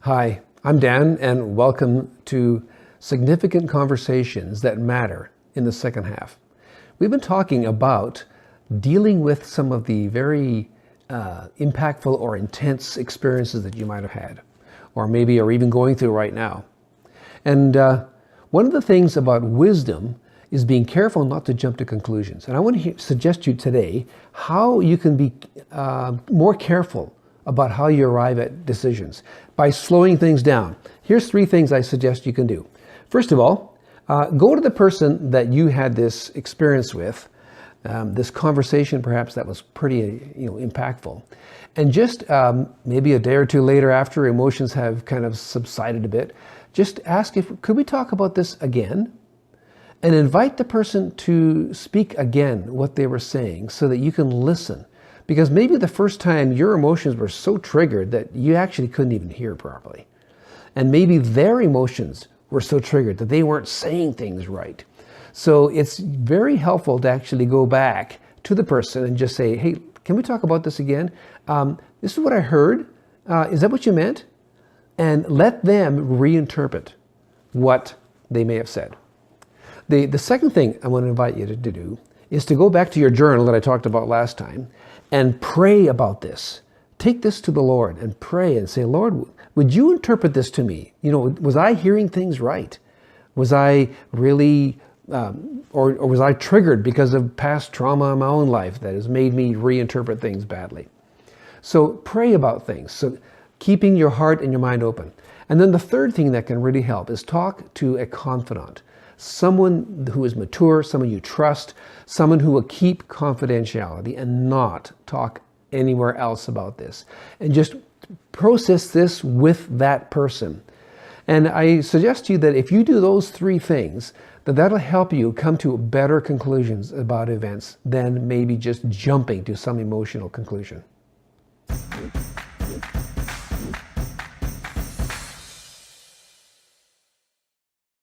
Hi, I'm Dan, and welcome to Significant Conversations That Matter in the second half. We've been talking about dealing with some of the very impactful or intense experiences that you might have had, or maybe are even going through right now. And one of the things about wisdom is being careful not to jump to conclusions. And I want to suggest to you today how you can be more careful about how you arrive at decisions by slowing things down. Here's 3 things I suggest you can do. First of all, go to the person that you had this experience with, this conversation perhaps that was pretty impactful, and just maybe a day or 2 later, after emotions have kind of subsided a bit, just ask could we talk about this again? And invite the person to speak again what they were saying so that you can listen. Because maybe the first time your emotions were so triggered that you actually couldn't even hear properly. And maybe their emotions were so triggered that they weren't saying things right. So it's very helpful to actually go back to the person and just say, hey, can we talk about this again? This is what I heard. Is that what you meant? And let them reinterpret what they may have said. The second thing I want to invite you to do is to go back to your journal that I talked about last time and pray about this. Take this to the Lord and pray and say, Lord, would you interpret this to me? Was I hearing things right? Was I really, or was I triggered because of past trauma in my own life that has made me reinterpret things badly? So pray about things. So keeping your heart and your mind open. And then the third thing that can really help is talk to a confidant. Someone who is mature, someone you trust, someone who will keep confidentiality and not talk anywhere else about this. And just process this with that person. And I suggest to you that if you do those 3 things, that'll help you come to better conclusions about events than maybe just jumping to some emotional conclusion.